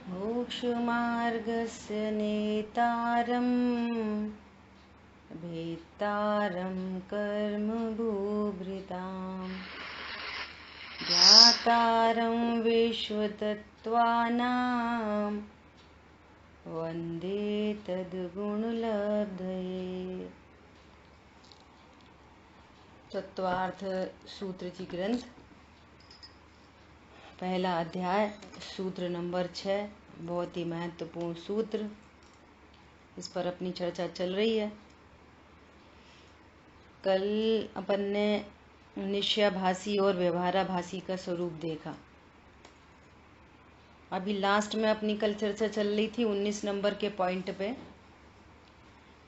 मोक्षमार्गस्य नेतारं भेत्तारं कर्मभूभृतां ज्ञातारं विश्वतत्त्वानां वन्दे तद्गुणलब्धये। तत्वार्थ सूत्र जी ग्रंथ, पहला अध्याय, सूत्र नंबर 6। बहुत ही महत्वपूर्ण सूत्र, इस पर अपनी चर्चा चल रही है। कल अपन ने निश्चयाभासी और व्यवहाराभासी का स्वरूप देखा। अभी लास्ट में अपनी कल चर्चा चल रही थी 19 नंबर के पॉइंट पे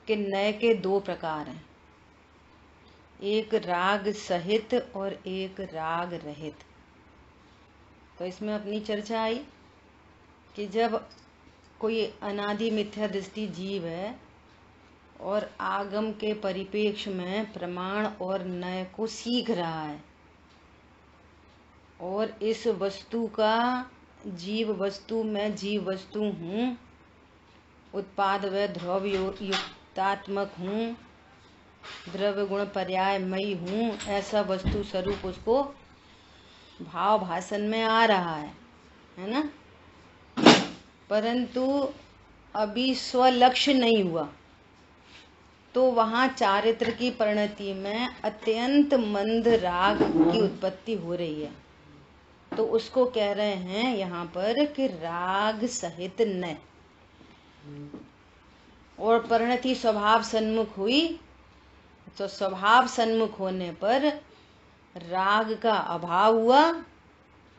कि नय के दो प्रकार हैं, एक राग सहित और एक राग रहित। तो इसमें अपनी चर्चा आई कि जब कोई अनादि मिथ्या दृष्टि जीव है और आगम के परिपेक्ष में प्रमाण और नय को सीख रहा है और इस वस्तु का जीव वस्तु में जीव वस्तु हूँ, उत्पाद व द्रव्य युक्तात्मक हूँ, द्रव्य गुण पर्यायमयी हूँ, ऐसा वस्तु स्वरूप उसको भाव भाषण में आ रहा है ना। परंतु अभी स्वलक्ष्य नहीं हुआ, तो वहाँ चारित्र की परिणति में अत्यंत मंद राग की उत्पत्ति हो रही है। तो उसको कह रहे हैं यहाँ पर कि राग सहित न, और परिणति स्वभाव सन्मुख हुई, तो स्वभाव सन्मुख होने पर राग का अभाव हुआ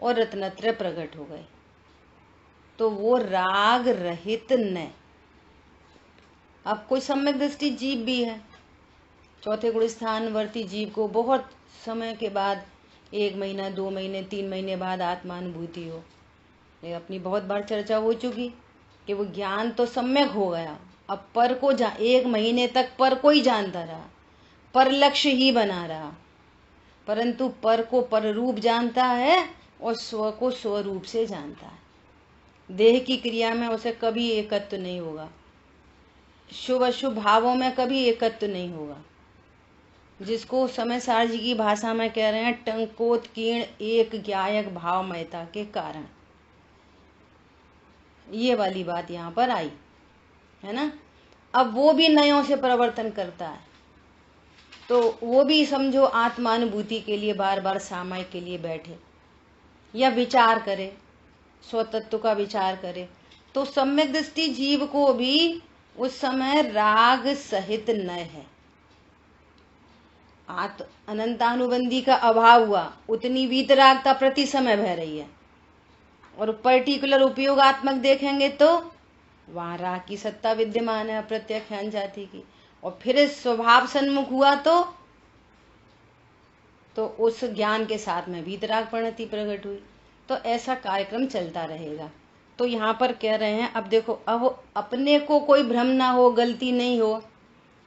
और रत्नत्रय प्रकट हो गए। तो वो राग रहित न। अब कोई सम्यक दृष्टि जीव भी है, चौथे गुण स्थान वर्ती जीव को बहुत समय के बाद, 1 महीना 2 महीने 3 महीने बाद आत्मानुभूति हो। ये अपनी बहुत बार चर्चा हो चुकी कि वो ज्ञान तो सम्यक हो गया, अब पर को 1 महीने तक पर को ही जानता रहा, पर लक्ष्य ही बना रहा, परंतु पर को पर रूप जानता है और स्व को स्वरूप से जानता है। देह की क्रिया में उसे कभी एकत्व नहीं होगा, शुभ अशुभ भावों में कभी एकत्व नहीं होगा, जिसको समय सार जी की भाषा में कह रहे हैं टंकोत्कीर्ण एक ज्ञायक भावमयता के कारण। ये वाली बात यहाँ पर आई है ना। अब वो भी नयों से परिवर्तन करता है, तो वो भी समझो आत्मानुभूति के लिए बार बार सामायिक के लिए बैठे या विचार करे, स्वतत्व का विचार करे, तो सम्यक दृष्टि जीव को भी उस समय राग सहित न है। अनंतानुबंधी का अभाव हुआ, उतनी वीतरागता प्रति समय बह रही है, और पर्टिकुलर उपयोगात्मक देखेंगे तो वहां राग की सत्ता विद्यमान है, अप्रत्यक्ष ज्ञान जाति की। और फिर स्वभाव सन्मुख हुआ तो उस ज्ञान के साथ में वीतराग परिणति प्रकट हुई। तो ऐसा कार्यक्रम चलता रहेगा। तो यहाँ पर कह रहे हैं, अब देखो, अब अपने को कोई भ्रम ना हो, गलती नहीं हो,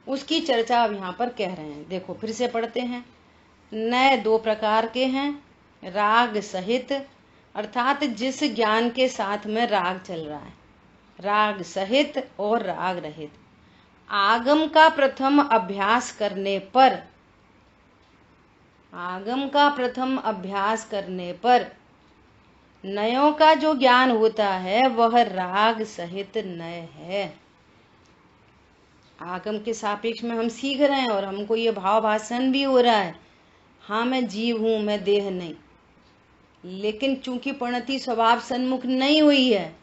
उसकी चर्चा अब यहाँ पर कह रहे हैं। देखो फिर से पढ़ते हैं। नए 2 प्रकार के हैं, राग सहित, अर्थात जिस ज्ञान के साथ में राग चल रहा है, राग सहित और राग रहित। आगम का प्रथम अभ्यास करने पर नयों का जो ज्ञान होता है वह राग सहित नय है। आगम के सापेक्ष में हम सीख रहे हैं और हमको ये भाव भाषण भी हो रहा है, हाँ मैं जीव हूं, मैं देह नहीं। लेकिन चूंकि परिणति स्वभाव सन्मुख नहीं हुई है,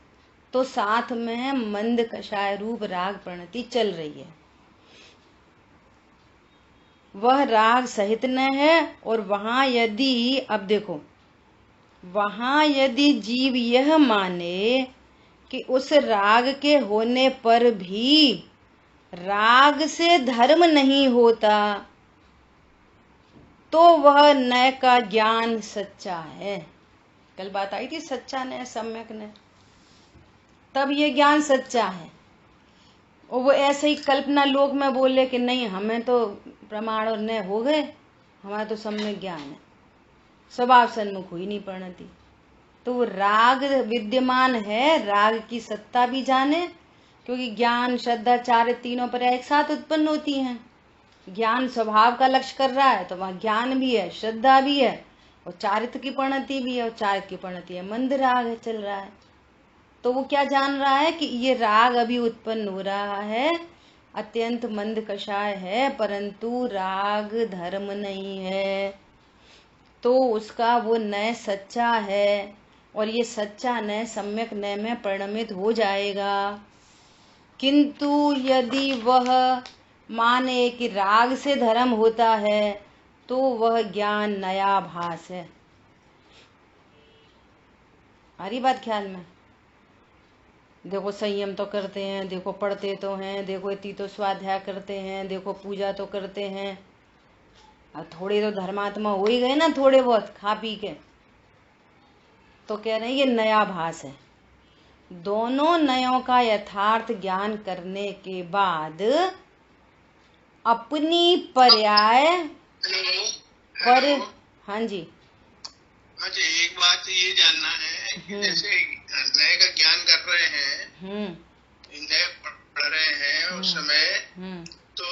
तो साथ में मंद कषाय रूप राग परिणति चल रही है, वह राग सहित न है। और वहां यदि, अब देखो, वहां यदि जीव यह माने कि उस राग के होने पर भी राग से धर्म नहीं होता, तो वह नय का ज्ञान सच्चा है। कल बात आई थी सच्चा नय, सम्यक नय, तब ये ज्ञान सच्चा है। और वो ऐसे ही कल्पना लोक में बोले कि नहीं हमें तो प्रमाण और नय हो गए, हमारा तो सम्यक ज्ञान है, स्वभाव सन्मुख हुई नहीं परिणति। तो राग विद्यमान है, राग की सत्ता भी जाने, क्योंकि ज्ञान श्रद्धा चार तीनों पर्याय एक साथ उत्पन्न होती हैं। ज्ञान स्वभाव का लक्ष्य कर रहा है तो वहां ज्ञान भी है, श्रद्धा भी है और चारित्र की परिणति भी है, और चारित्र की परिणति है मंद राग है, चल रहा है। तो वो क्या जान रहा है कि ये राग अभी उत्पन्न हो रहा है, अत्यंत मंद कषाय है, परंतु राग धर्म नहीं है। तो उसका वो नय सच्चा है, और ये सच्चा नय सम्यक नय में परिणमित हो जाएगा। किंतु यदि वह माने कि राग से धर्म होता है तो वह ज्ञान नया भास है। आ रही बात ख्याल में? देखो संयम तो करते हैं, देखो पढ़ते तो हैं, देखो इतनी तो स्वाध्याय करते हैं, देखो पूजा तो करते हैं, और थोड़े तो धर्मात्मा हो ही गए ना, थोड़े बहुत खा पी के, तो कह रहे हैं ये नया भास है। दोनों नयों का यथार्थ ज्ञान करने के बाद अपनी पर्याय पर, हाँ जी हाँ जी, एक बात ये जानना है कि जैसे नए का ज्ञान कर रहे हैं, नए पढ़ रहे हैं उस समय, तो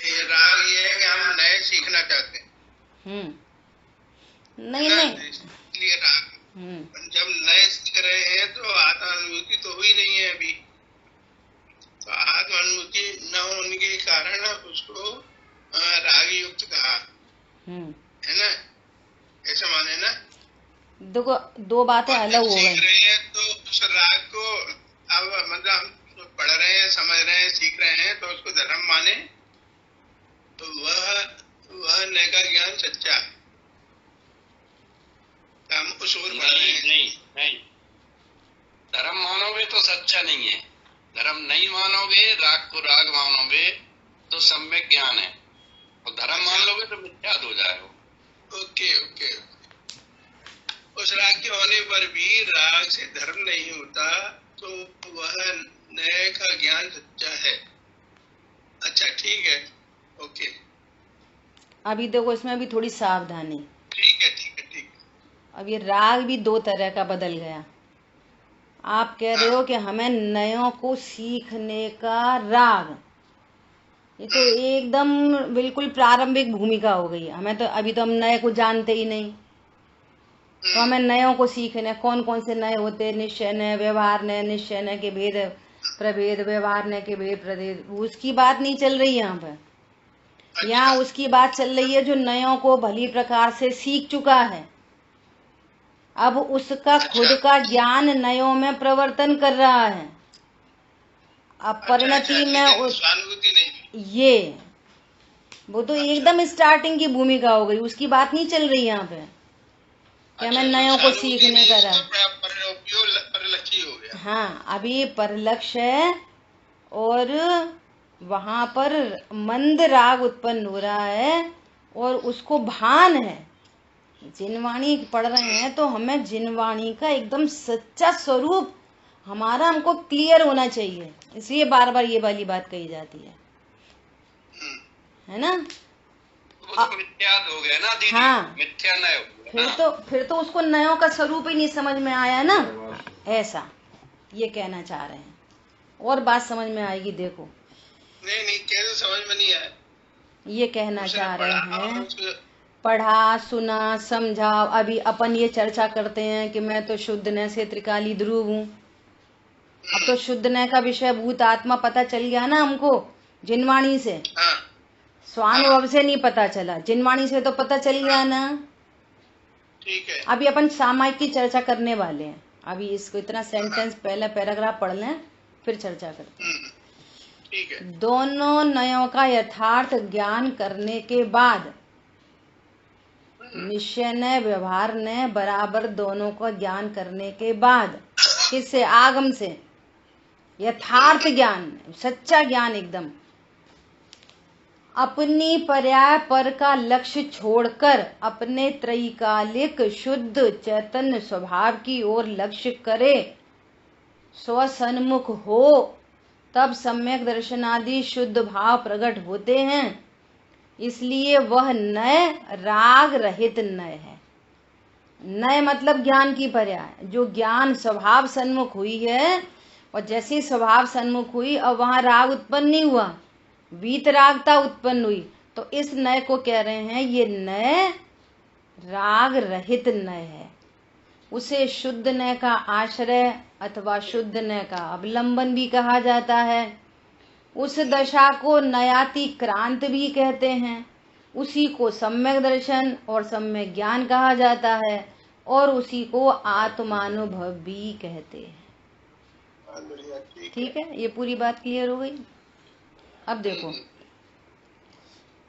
ये राग ये है कि हम नए सीखना चाहते हैं, नहीं नहीं, इसलिए राग जब नए सीख रहे हैं तो आत्मानुभूति तो हुई नहीं है अभी, तो आत्मानुभूति न होने के कारण उसको राग युक्त कहा है ना, ऐसा माने ना। देखो दो बातें अलग हो गई। सीख रहे हैं तो उस राग को अब मतलब हम पढ़ रहे हैं, समझ रहे हैं, सीख रहे हैं, तो उसको धर्म माने, तो वह नए का ज्ञान सच्चा है। हम उस ओर बढ़ रहे हैं। नहीं, धर्म मानोगे तो सच्चा नहीं है, धर्म नहीं मानोगे, राग को राग मानोगे तो सम्यक ज्ञान है, और धर्म मान लोगे तो मिथ्या हो जाएगा। ओके ओके, उस राग के होने पर भी राग से धर्म नहीं होता, तो वह नए का ज्ञान सच्चा है। अच्छा ठीक है, ओके। अभी देखो इसमें भी थोड़ी सावधानी। ठीक है ठीक है ठीक है। अब ये राग भी दो तरह का बदल गया। आप कह रहे हो कि हमें नयों को सीखने का राग, ये तो एकदम बिल्कुल प्रारंभिक भूमिका हो गई। हमें तो अभी तो हम नए को जानते ही नहीं, तो हमें नयों को सीखने, कौन कौन से नए होते, निश्चय नय, व्यवहार नय, निश्चय नय के भेद प्रभेद, व्यवहार नय के भेद प्रभेद, उसकी बात नहीं चल रही यहाँ पर। यहाँ उसकी बात चल रही है जो नयों को भली प्रकार से सीख चुका है, अब उसका खुद का ज्ञान नयों में प्रवर्तन कर रहा है। अब परिणति में ये वो तो एकदम स्टार्टिंग की भूमिका हो गई, उसकी बात नहीं चल रही यहाँ पे कि हमें नयों को सीखने का रहा। हाँ, अभी परलक्ष्य है और वहां पर मंद राग उत्पन्न हो रहा है और उसको भान है। जिनवाणी पढ़ रहे हैं तो हमें जिनवाणी का एकदम सच्चा स्वरूप हमारा हमको क्लियर होना चाहिए, इसलिए बार बार ये वाली बात कही जाती है ना। मिथ्या हो गया ना दीदी, हाँ, मिथ्या नय हो गया। फिर तो उसको नयों का स्वरूप ही नहीं समझ में आया ना, ऐसा ये कहना चाह रहे हैं। और बात समझ में आएगी, देखो। नहीं कैसे समझ में नहीं आया? ये कहना चाह रहे हैं पढ़ा सुना समझा। अभी अपन ये चर्चा करते हैं कि मैं तो शुद्ध नय से त्रिकाली ध्रुव हूँ। अब तो शुद्ध नय का विषय भूत आत्मा पता चल गया ना हमको जिनवाणी से, स्वानुभव से नहीं पता चला, जिनवाणी से तो पता चल गया ना। ठीक है। अभी अपन सामायिक की चर्चा करने वाले हैं। अभी इसको इतना सेंटेंस पहले पैराग्राफ पढ़ लें फिर चर्चा करते हैं। ठीक है। दोनों नयों का यथार्थ ज्ञान करने के बाद निश्चय नय व्यवहार नय बराबर दोनों का ज्ञान करने के बाद, किससे? आगम से, यथार्थ ज्ञान, सच्चा ज्ञान एकदम, अपनी पर्याय पर का लक्ष्य छोड़कर अपने त्रैकालिक शुद्ध चैतन्य स्वभाव की ओर लक्ष्य करे, स्वसन्मुख हो, तब सम्यक दर्शनादि शुद्ध भाव प्रकट होते हैं। इसलिए वह नय राग रहित नय है। नय मतलब ज्ञान की पर्याय, जो ज्ञान स्वभाव सन्मुख हुई है, और जैसे ही स्वभाव सन्मुख हुई अब वहां राग उत्पन्न नहीं हुआ, वीतरागता उत्पन्न हुई, तो इस नय को कह रहे हैं ये नय राग रहित नय है। उसे शुद्ध नय का आश्रय अथवा शुद्ध नय का अवलंबन भी कहा जाता है। उस दशा को नयातिक्रांत भी कहते हैं। उसी को सम्यक दर्शन और सम्यक ज्ञान कहा जाता है, और उसी को आत्मानुभव भी कहते हैं। ठीक है, ये पूरी बात क्लियर हो गई। अब देखो,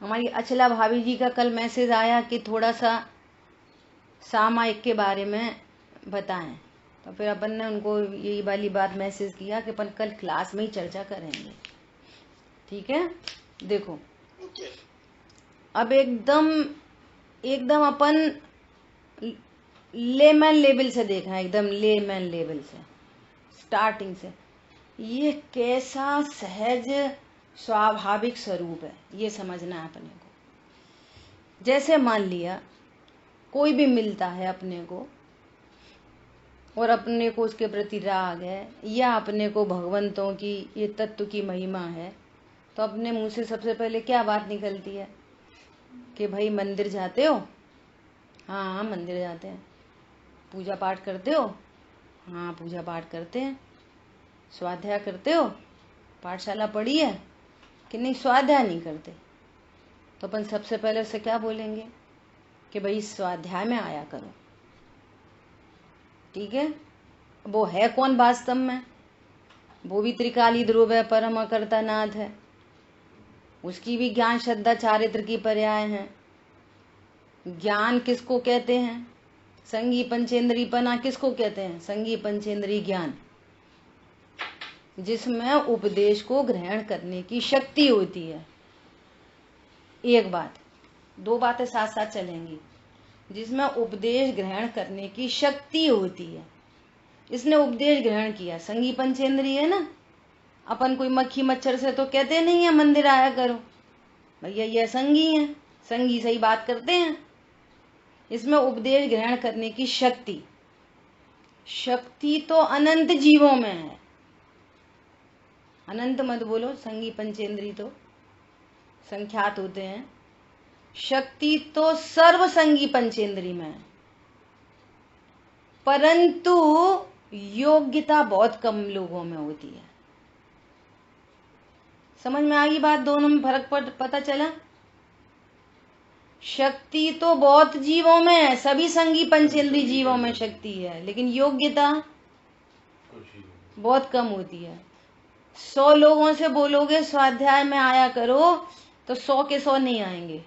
हमारी अचला भाभी जी का कल मैसेज आया कि थोड़ा सा सामायिक के बारे में बताएं, तो फिर अपन ने उनको यही वाली बात मैसेज किया कि अपन कल क्लास में ही चर्चा करेंगे। ठीक है, देखो अब एकदम अपन लेमैन लेवल से देखा है, एकदम लेमैन लेवल से, स्टार्टिंग से। ये कैसा सहज स्वाभाविक स्वरूप है, ये समझना है अपने को। जैसे मान लिया कोई भी मिलता है अपने को, और अपने को उसके प्रति राग है, या अपने को भगवंतों की ये तत्व की महिमा है, तो अपने मुंह से सबसे पहले क्या बात निकलती है कि भाई मंदिर जाते हो? हाँ मंदिर जाते हैं। पूजा पाठ करते हो? हाँ पूजा पाठ करते हैं। स्वाध्याय करते हो? पाठशाला पढ़ी है कि नहीं? स्वाध्याय नहीं करते। तो अपन सबसे पहले उससे क्या बोलेंगे कि भाई स्वाध्याय में आया करो। ठीक है, वो है कौन वास्तव में? वो भी त्रिकाली ध्रुव है, परम अकर्ता नाथ है। उसकी भी ज्ञान श्रद्धा चारित्र की पर्याय है। ज्ञान किसको कहते हैं? संगी पंचेंद्रीपना किसको कहते हैं? संगी पंचेंद्री ज्ञान, जिसमें उपदेश को ग्रहण करने की शक्ति होती है। एक बात, दो बातें साथ साथ चलेंगी। जिसमें उपदेश ग्रहण करने की शक्ति होती है, इसने उपदेश ग्रहण किया, संगी पंचेंद्री है ना। अपन कोई मक्खी मच्छर से तो कहते नहीं है मंदिर आया करो, भैया ये संगी है, संगी सही बात करते हैं। इसमें उपदेश ग्रहण करने की शक्ति तो अनंत जीवों में है। अनंत मत बोलो, संगी पंचेंद्री तो संख्यात होते हैं। शक्ति तो सर्व संगी पंचेंद्री में है, परंतु योग्यता बहुत कम लोगों में होती है। समझ में आ गई बात? दोनों में फर्क पता चला? शक्ति तो बहुत जीवों में है, सभी संगी पंचेंद्री जीवों में शक्ति है, लेकिन योग्यता बहुत कम होती है। 100 लोगों से बोलोगे स्वाध्याय में आया करो, तो 100 के 100 नहीं आएंगे।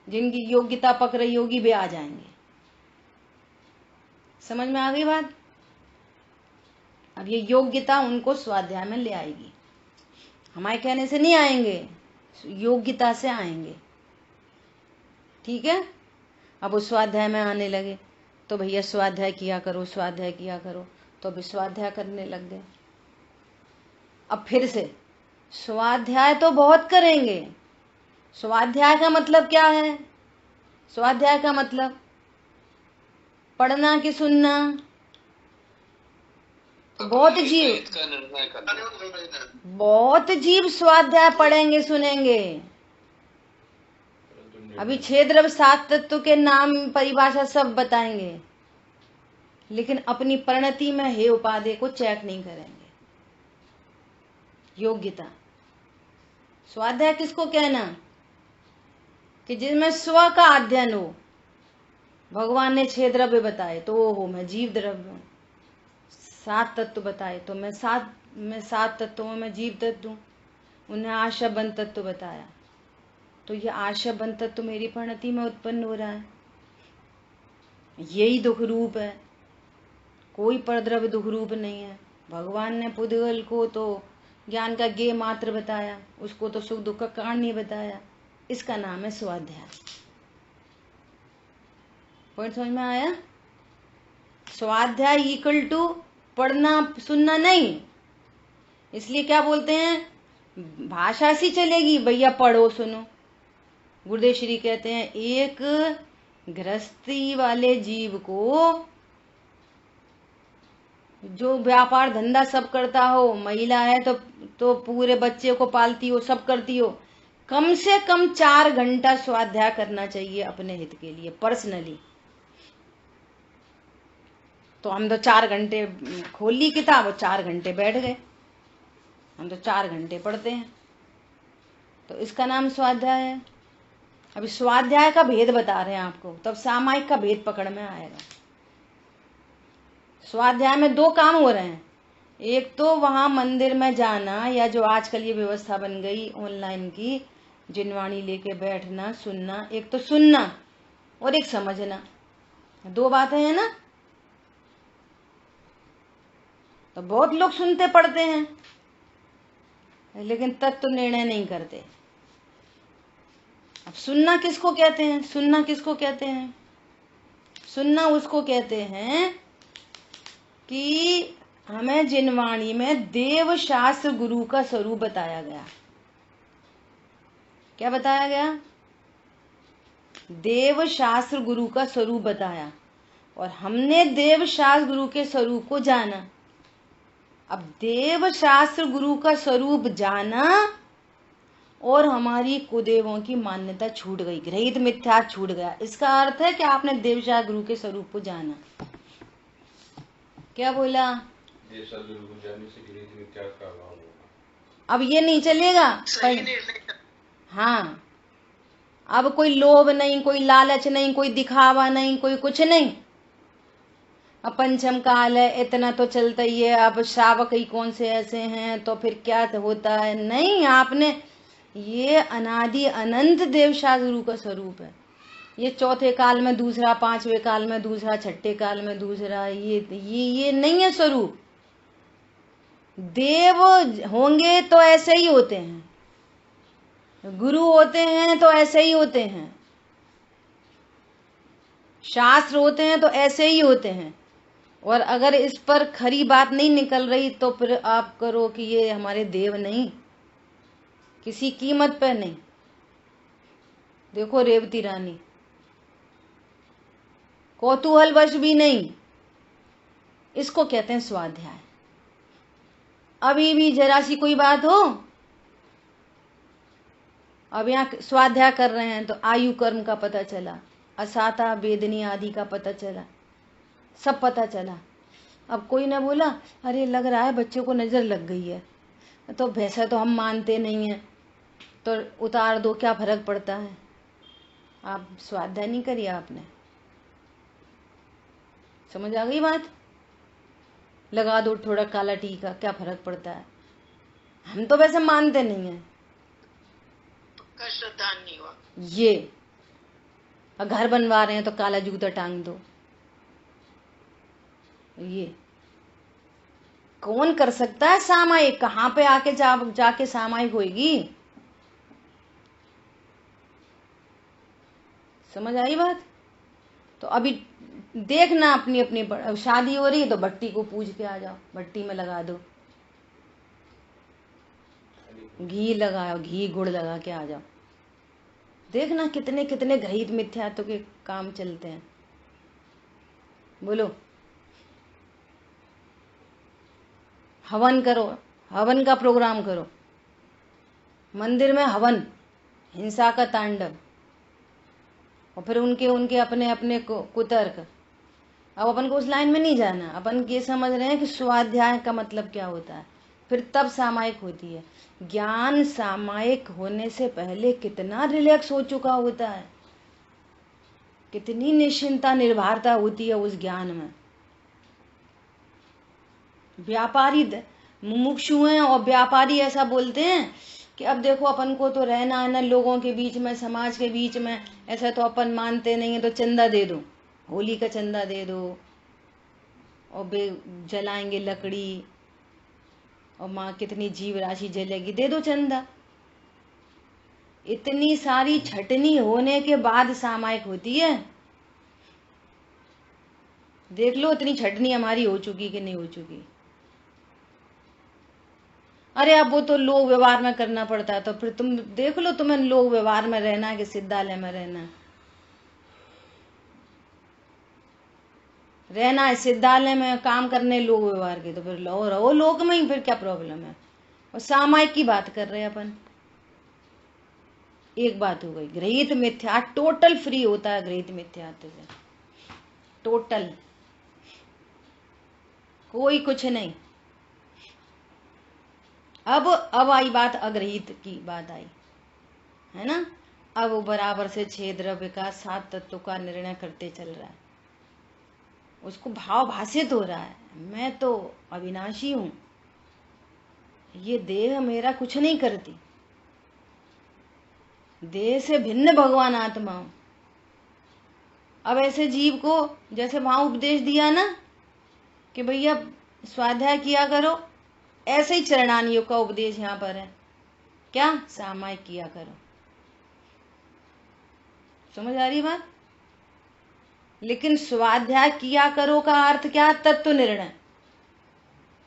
जिनकी योग्यता पक रही होगी वे आ जाएंगे। समझ में आ गई बात? अब ये योग्यता उनको स्वाध्याय में ले आएगी, हमारे कहने से नहीं आएंगे, योग्यता से आएंगे। ठीक है, अब वो स्वाध्याय में आने लगे तो भैया स्वाध्याय किया करो, स्वाध्याय किया करो, तो अभी स्वाध्याय करने लग गए। अब फिर से स्वाध्याय तो बहुत करेंगे। स्वाध्याय का मतलब क्या है? स्वाध्याय का मतलब पढ़ना कि सुनना? बहुत जीव स्वाध्याय पढ़ेंगे सुनेंगे। अभी 6 द्रव्य 7 तत्व के नाम परिभाषा सब बताएंगे, लेकिन अपनी परिणति में हे उपाधि को चेक नहीं करेंगे। योग्यता स्वाध्याय किसको कहना? कि जिसमें स्व का अध्ययन हो। भगवान ने 6 द्रव्य बताए तो वो हो, मैं जीव द्रव्य हूं। 7 तत्व बताए तो मैं 7 तत्वों में जीव तत्व हूं। उन्हें आशा बंध तत्व बताया, तो ये आशा बंध तत्व मेरी परिणति में उत्पन्न हो रहा है। यही दुख रूप है, कोई परद्रव्य दुख रूप नहीं है। भगवान ने पुद्गल को तो ज्ञान का ज्ञेय मात्र बताया, उसको तो सुख दुख का कारण नहीं बताया। इसका नाम है स्वाध्याय। पॉइंट समझ में आया? स्वाध्याय इक्वल टू पढ़ना सुनना नहीं। इसलिए क्या बोलते हैं, भाषा सी चलेगी, भैया पढ़ो सुनो। गुरुदेव श्री कहते हैं, एक गृहस्थी वाले जीव को, जो व्यापार धंधा सब करता हो, महिला है तो पूरे बच्चे को पालती हो, सब करती हो, कम से कम 4 घंटा स्वाध्याय करना चाहिए अपने हित के लिए पर्सनली। तो हम तो 4 घंटे खोल ली किताब और 4 घंटे बैठ गए, हम तो 4 घंटे पढ़ते हैं, तो इसका नाम स्वाध्याय है। अभी स्वाध्याय का भेद बता रहे हैं आपको, तब सामायिक का भेद पकड़ में आएगा। स्वाध्याय में 2 काम हो रहे हैं, एक तो वहां मंदिर में जाना, या जो आजकल ये व्यवस्था बन गई ऑनलाइन की, जिनवाणी लेके बैठना सुनना, एक तो सुनना और एक समझना, 2 बातें हैं ना। तो बहुत लोग सुनते पढ़ते हैं लेकिन तत्व निर्णय नहीं करते। अब सुनना किसको कहते हैं? सुनना किसको कहते हैं? सुनना उसको कहते हैं कि हमें जिनवाणी में देव शास्त्र गुरु का स्वरूप बताया गया। क्या बताया गया? देव शास्त्र गुरु का स्वरूप बताया, और हमने देव शास्त्र गुरु के स्वरूप को जाना। अब देव शास्त्र गुरु का स्वरूप जाना और हमारी कुदेवों की मान्यता छूट गई, गृहीत मिथ्या छूट गया। इसका अर्थ है कि आपने देव शास्त्र गुरु के स्वरूप को जाना। क्या बोला? देव शास्त्र गुरु को जानने से गृहीत मिथ्या का अभाव होगा। अब ये नहीं चलेगा। हाँ, अब कोई लोभ नहीं, कोई लालच नहीं, कोई दिखावा नहीं, कोई कुछ नहीं। अब पंचम काल है, इतना तो चलता ही है, अब श्रावक ही कौन से ऐसे हैं, तो फिर क्या होता है? नहीं, आपने ये अनादि अनंत देव शास्त्र गुरु का स्वरूप है। ये चौथे काल में दूसरा, 5वें काल में दूसरा, 6ठे काल में दूसरा, ये नहीं है स्वरूप। देव होंगे तो ऐसे ही होते हैं, गुरु होते हैं तो ऐसे ही होते हैं, शास्त्र होते हैं तो ऐसे ही होते हैं। और अगर इस पर खरी बात नहीं निकल रही तो फिर आप करो कि ये हमारे देव नहीं, किसी कीमत पर नहीं। देखो रेवती रानी, कौतूहलवश भी नहीं, इसको कहते हैं स्वाध्याय। अभी भी जरा सी कोई बात हो, अब यहाँ स्वाध्याय कर रहे हैं तो आयु कर्म का पता चला, असाता वेदनी आदि का पता चला, सब पता चला। अब कोई ना बोला अरे लग रहा है बच्चे को नजर लग गई है, तो वैसा तो हम मानते नहीं है, तो उतार दो, क्या फर्क पड़ता है? आप स्वाध्याय नहीं करिए आपने। समझ आ गई बात? लगा दो थोड़ा काला टीका, क्या फर्क पड़ता है? हम तो वैसे मानते नहीं है। श्रद्धा नहीं हुआ। ये घर बनवा रहे हैं तो काला जूता टांग दो, ये कौन कर सकता है सामायिक? कहाँ पे आके जाके सामायिक होगी? समझ आई बात? तो अभी देखना अपनी अपनी शादी हो रही है तो भट्टी को पूज के आ जाओ, भट्टी में लगा दो, घी लगाओ, घी गुड़ लगा के आ जाओ। देखना कितने कितने गृहीत मिथ्यात्व के काम चलते हैं। बोलो, हवन करो, हवन का प्रोग्राम करो, मंदिर में हवन, हिंसा का तांडव, और फिर उनके अपने अपने कुतर्क। अब अपन को उस लाइन में नहीं जाना, अपन ये समझ रहे हैं कि स्वाध्याय का मतलब क्या होता है, फिर तब सामायिक होती है। ज्ञान सामायिक होने से पहले कितना रिलैक्स हो चुका होता है, कितनी निश्चिंता निर्भरता होती है उस ज्ञान में। व्यापारी मुमुक्षु हैं और व्यापारी ऐसा बोलते हैं कि अब देखो अपन को तो रहना है ना लोगों के बीच में, समाज के बीच में, ऐसा तो अपन मानते नहीं है, तो चंदा दे दो, होली का चंदा दे दो, और जलाएंगे लकड़ी, और माँ कितनी जीव राशि जलेगी, दे दो चंदा। इतनी सारी छटनी होने के बाद सामायिक होती है। देख लो इतनी छटनी हमारी हो चुकी कि नहीं हो चुकी। अरे अब वो तो लोक व्यवहार में करना पड़ता है, तो फिर तुम देख लो तुम्हें लोक व्यवहार में रहना है कि सिद्धालय में रहना है। रहना है सिद्धालय में, काम करने लोक व्यवहार के, तो फिर लो रहो लोक में ही, फिर क्या प्रॉब्लम है। और सामायिक की बात कर रहे हैं अपन। एक बात हो गई, गृहीत मिथ्या टोटल फ्री होता है गृहीत मिथ्यात्व से, टोटल, कोई कुछ नहीं। अब आई बात अग्रहित की, बात आई है ना। अब वो बराबर से 6 द्रव्य का 7 तत्वों का निर्णय करते चल रहा है, उसको भाव भाषित हो रहा है, मैं तो अविनाशी हूं, ये देह मेरा कुछ नहीं करती, देह से भिन्न भगवान आत्मा हूं। अब ऐसे जीव को जैसे वहां उपदेश दिया ना कि भैया स्वाध्याय किया करो, ऐसे ही चरणानियों का उपदेश यहाँ पर है, क्या सामायिक किया करो। समझ आ रही बात। लेकिन स्वाध्याय किया करो का अर्थ क्या, तत्व निर्णय।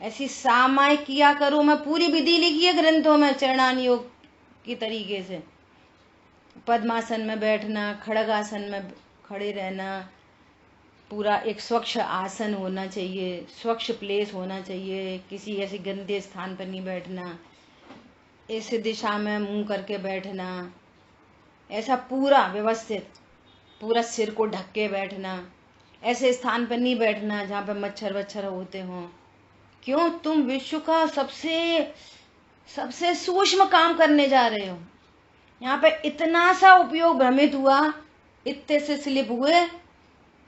ऐसी सामायिक किया करो में पूरी विधि लिखी है ग्रंथों में, चरणानियोग की तरीके से, पद्मासन में बैठना, खड़गासन में खड़े रहना, पूरा एक स्वच्छ आसन होना चाहिए, स्वच्छ प्लेस होना चाहिए, किसी ऐसे गंदे स्थान पर नहीं बैठना, इस दिशा में मुंह करके बैठना, ऐसा पूरा व्यवस्थित, पूरा सिर को ढक के बैठना, ऐसे स्थान पर नहीं बैठना जहाँ पे मच्छर वच्छर होते हों। क्यों, तुम विश्व का सबसे सूक्ष्म काम करने जा रहे हो। यहाँ पे इतना सा उपयोग भ्रमित हुआ, इतने से स्लिप हुए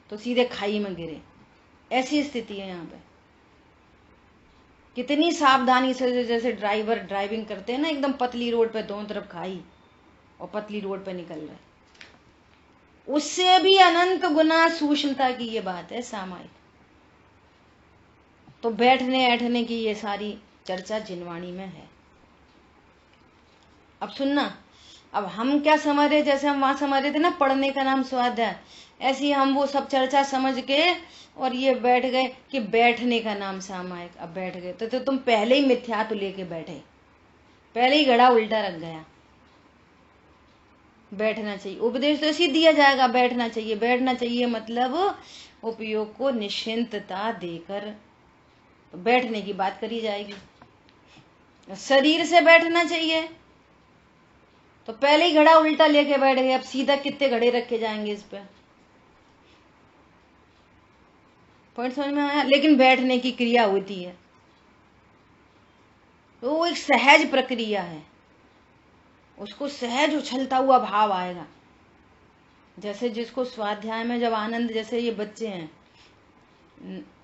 तो सीधे खाई में गिरे, ऐसी स्थिति है यहाँ पे। कितनी सावधानी से जैसे ड्राइवर ड्राइविंग करते हैं ना, एकदम पतली रोड पे, दोनों तरफ खाई और पतली रोड पे निकल रहे, उससे भी अनंत गुना सूक्ष्मता की ये बात है सामायिक। तो बैठने ऐठने की ये सारी चर्चा जिनवाणी में है। अब सुनना, अब हम क्या समझ रहे, जैसे हम वहां समझ रहे थे ना पढ़ने का नाम स्वाध्याय, ऐसे ही हम वो सब चर्चा समझ के और ये बैठ गए कि बैठने का नाम सामायिक। अब बैठ गए तो तुम पहले ही मिथ्यात्व लेके बैठे, पहले ही घड़ा उल्टा रख गया। बैठना चाहिए, उपदेश तो ऐसे दिया जाएगा, बैठना चाहिए। बैठना चाहिए मतलब उपयोग को निश्चिंतता देकर बैठने की बात करी जाएगी। शरीर से बैठना चाहिए तो पहले ही घड़ा उल्टा लेके बैठ गए, अब सीधा कितने घड़े रखे जाएंगे इस पे। पॉइंट समझ में आया। लेकिन बैठने की क्रिया होती है तो वो एक सहज प्रक्रिया है, उसको सहज उछलता हुआ भाव आएगा। जैसे जिसको स्वाध्याय में जब आनंद, जैसे ये बच्चे हैं,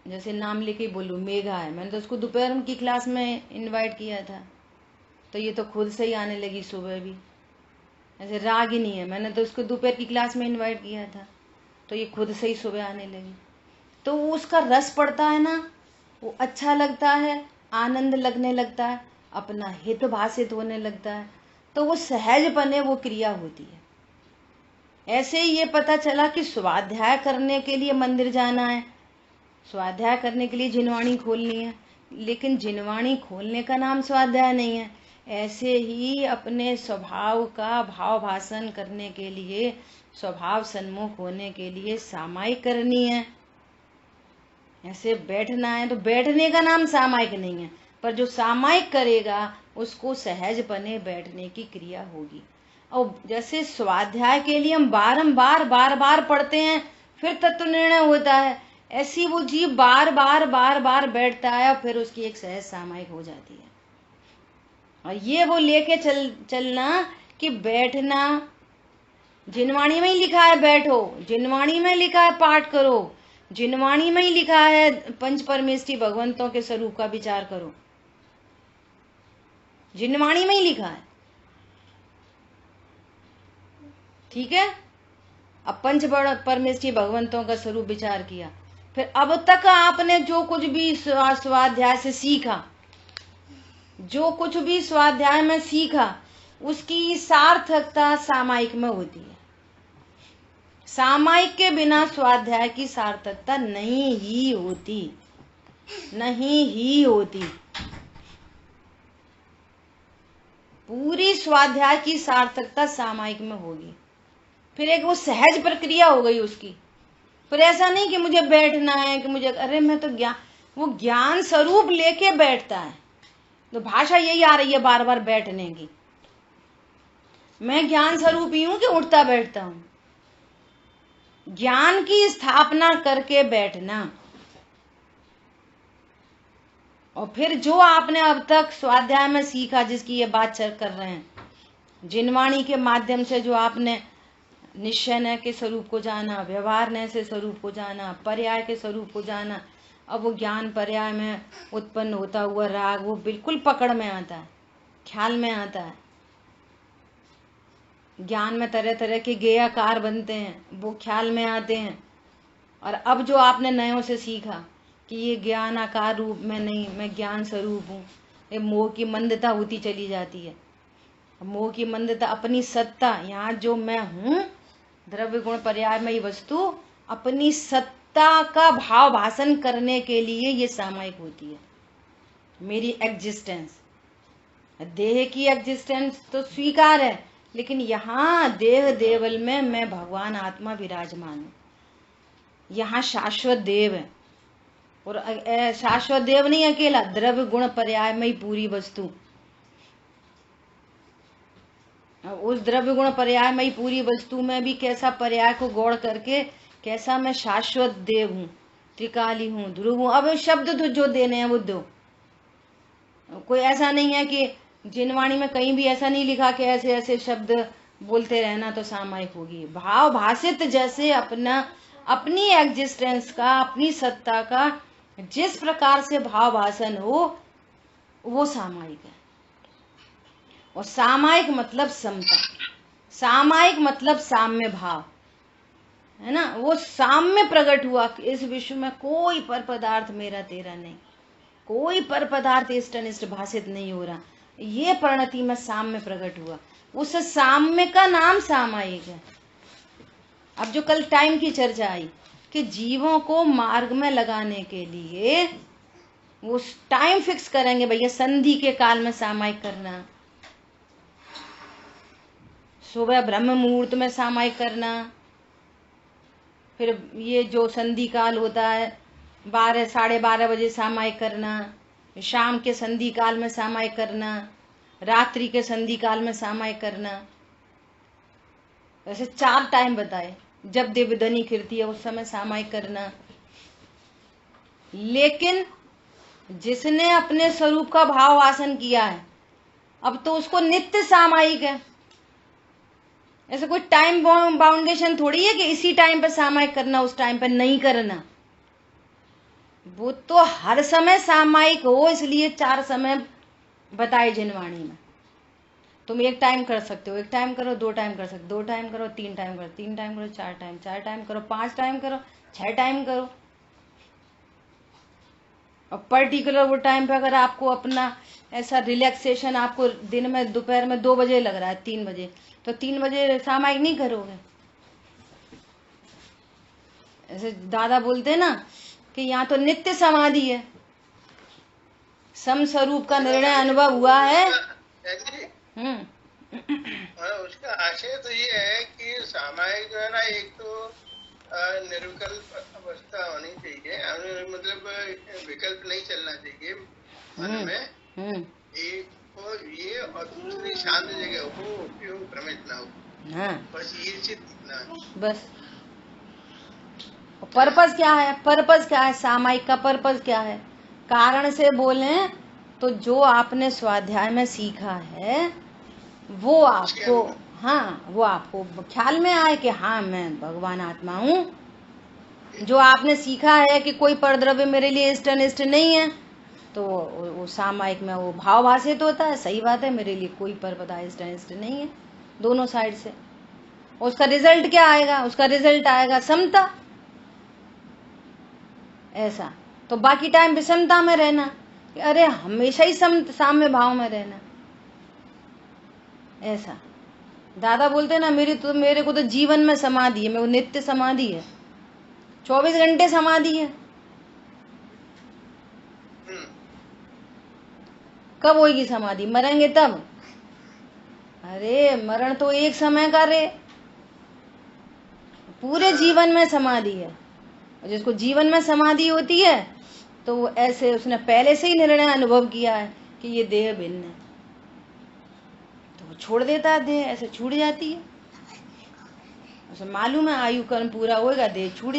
जैसे नाम लेके बोलूं मेघा है, मैंने तो उसको दोपहर की क्लास में इनवाइट किया था तो ये तो खुद से ही आने लगी सुबह भी। ऐसे रागिनी है, मैंने तो उसको दोपहर की क्लास में इनवाइट किया था तो ये खुद से ही सुबह आने लगी। तो उसका रस पड़ता है ना, वो अच्छा लगता है, आनंद लगने लगता है, अपना हित भाषित होने लगता है, तो वो सहजपने वो क्रिया होती है। ऐसे ही ये पता चला कि स्वाध्याय करने के लिए मंदिर जाना है, स्वाध्याय करने के लिए जिनवाणी खोलनी है, लेकिन जिनवाणी खोलने का नाम स्वाध्याय नहीं है। ऐसे ही अपने स्वभाव का भाव भाषण करने के लिए, स्वभाव सन्मुख होने के लिए सामायिक करनी है। ऐसे बैठना है तो बैठने का नाम सामायिक नहीं है, पर जो सामायिक करेगा उसको सहजपने बैठने की क्रिया होगी। और जैसे स्वाध्याय के लिए हम बारंबार बार बार पढ़ते हैं फिर तत्व निर्णय होता है, ऐसी वो जीव बार बार बैठता है और फिर उसकी एक सहज सामायिक हो जाती है। और ये वो लेके चलना कि बैठना, जिनवाणी में ही लिखा है बैठो, जिनवाणी में लिखा है पाठ करो, जिनवाणी में ही लिखा है पंच परमेष्ठी भगवंतों के स्वरूप का विचार करो, जिनवाणी में ही लिखा है। ठीक है, अब पंच परमेष्ठी भगवंतों का स्वरूप विचार किया, फिर अब तक आपने जो कुछ भी स्वाध्याय से सीखा, जो कुछ भी स्वाध्याय में सीखा, उसकी सार्थकता सामायिक में होती है। सामायिक के बिना स्वाध्याय की सार्थकता नहीं ही होती, नहीं ही होती। पूरी स्वाध्याय की सार्थकता सामायिक में होगी। फिर एक वो सहज प्रक्रिया हो गई उसकी, पर ऐसा नहीं कि मुझे बैठना है कि मुझे, अरे मैं तो वो ज्ञान स्वरूप लेके बैठता है। तो भाषा यही आ रही है बार बार बैठने की। मैं ज्ञान स्वरूप ही हूं कि उठता बैठता हूं। ज्ञान की स्थापना करके बैठना। और फिर जो आपने अब तक स्वाध्याय में सीखा, जिसकी ये बात कर रहे हैं, जिनवाणी के माध्यम से जो आपने निश्चय नय के स्वरूप को जाना, व्यवहार नय से स्वरूप को जाना, पर्याय के स्वरूप को जाना, अब वो ज्ञान पर्याय में उत्पन्न होता हुआ राग वो बिल्कुल पकड़ में आता है, ख्याल में आता है। ज्ञान में तरह तरह के गेयाकार बनते हैं, वो ख्याल में आते हैं। और अब जो आपने नयों से सीखा कि ये ज्ञान आकार रूप में नहीं, मैं ज्ञान स्वरूप हूँ, ये मोह की मंदता होती चली जाती है। मोह की मंदता, अपनी सत्ता, यहाँ जो मैं हूँ द्रव्य गुण पर्यायमयी वस्तु, अपनी सत्ता का भाव भाषण करने के लिए ये सामायिक होती है। मेरी एग्जिस्टेंस, देह की एग्जिस्टेंस तो स्वीकार है, लेकिन यहाँ देह देवल में मैं भगवान आत्मा विराजमान हूँ। यहाँ शाश्वत देव है, और शाश्वत देव नहीं अकेला, द्रव्य गुण पर्यायमयी पूरी वस्तु। उस द्रव्य गुण पर्यायमयी पूरी वस्तु में भी कैसा पर्याय को गौड़ करके कैसा मैं शाश्वत देव हूँ, त्रिकाली हूँ, ध्रुव हूँ। अब शब्द तो जो देने हैं वो दो, कोई ऐसा नहीं है कि जिनवाणी में कहीं भी ऐसा नहीं लिखा कि ऐसे ऐसे शब्द बोलते रहना तो सामायिक होगी। भाव भाषित जैसे अपनी एग्जिस्टेंस का, अपनी सत्ता का जिस प्रकार से भाव भाषण हो वो सामायिक है। और सामायिक मतलब समता, सामायिक मतलब साम्य भाव है ना। वो साम्य प्रकट हुआ कि इस विश्व में कोई पर पदार्थ मेरा तेरा नहीं, कोई पर पदार्थ इष्ट अनिष्ट भाषित नहीं हो रहा, ये परिणति में साम्य प्रकट हुआ। उस साम्य का नाम सामायिक है। अब जो कल टाइम की चर्चा आई कि जीवों को मार्ग में लगाने के लिए वो टाइम फिक्स करेंगे, भैया संधि के काल में सामायिक करना, सुबह ब्रह्म मुहूर्त में सामायिक करना, फिर ये जो संधि काल होता है 12 साढ़े 12 बजे सामायिक करना, शाम के संधि काल में सामायिक करना, रात्रि के संधि काल में सामायिक करना। ऐसे 4 टाइम बताए। जब दिव्यध्वनि खिलती है उस समय सामायिक करना। लेकिन जिसने अपने स्वरूप का भाव वासन किया है अब तो उसको नित्य सामायिक है। ऐसे कोई टाइम बाउंडेशन थोड़ी है कि इसी टाइम पे सामायिक करना, उस टाइम पे नहीं करना। वो तो हर समय सामायिक हो, इसलिए 4 समय बताए जिनवाणी में। तुम 1 टाइम कर सकते हो, 1 टाइम करो, 2 टाइम कर सकते हो, 2 टाइम करो, 3 टाइम करो, 3 टाइम करो, 4 टाइम, 4 टाइम करो, 5 टाइम करो, 6 टाइम करो। और पर्टिकुलर वो टाइम पे अगर आपको अपना ऐसा रिलैक्सेशन आपको दिन में दोपहर में 2 बजे लग रहा है, 3 बजे, तो 3 बजे सामायिक नहीं करोगे। ऐसे दादा बोलते ना कि यहाँ तो नित्य समाधि है, सम स्वरूप का निर्णय अनुभव हुआ है। उसका आशय तो ये है कि सामायिक जो है ना, एक तो निर्विकल्प अवस्था होनी चाहिए, मतलब विकल्प नहीं चलना चाहिए मन में। एक तो ये, और दूसरी शांत जगह हो, उपयोग भ्रमित ना हो। हाँ। बस ये चीज दिखना है। बस पर्पस क्या है, पर्पस क्या है, सामायिक का पर्पस क्या है? कारण से बोले तो जो आपने स्वाध्याय में सीखा है वो आपको, हाँ, वो आपको ख्याल में आए कि हाँ मैं भगवान आत्मा हूँ। जो आपने सीखा है कि कोई परद्रव्य मेरे लिए इष्ट अनिष्ट नहीं है, तो वो सामायिक में वो भाव भाषित होता है। सही बात है, मेरे लिए कोई पर पदार्थ इष्ट अनिष्ट नहीं है, दोनों साइड से। उसका रिजल्ट क्या आएगा? उसका रिजल्ट आएगा समता। ऐसा तो बाकी टाइम विषमता में रहना, अरे हमेशा ही साम्य भाव में रहना। ऐसा दादा बोलते ना, मेरे को तो जीवन में समाधि है, मेरे को नित्य समाधि है, 24 घंटे समाधि है। कब होगी समाधि? मरेंगे तब। अरे मरण तो एक समय का रे, पूरे जीवन में समाधि है। और जिसको जीवन में समाधि होती है तो वो ऐसे उसने पहले से ही निर्णय अनुभव किया है कि ये देह भिन्न है, तो वो छोड़ देता है, देह ऐसे छूट जाती है। उसे मालूम है आयु कर्म पूरा होएगा, देह छूट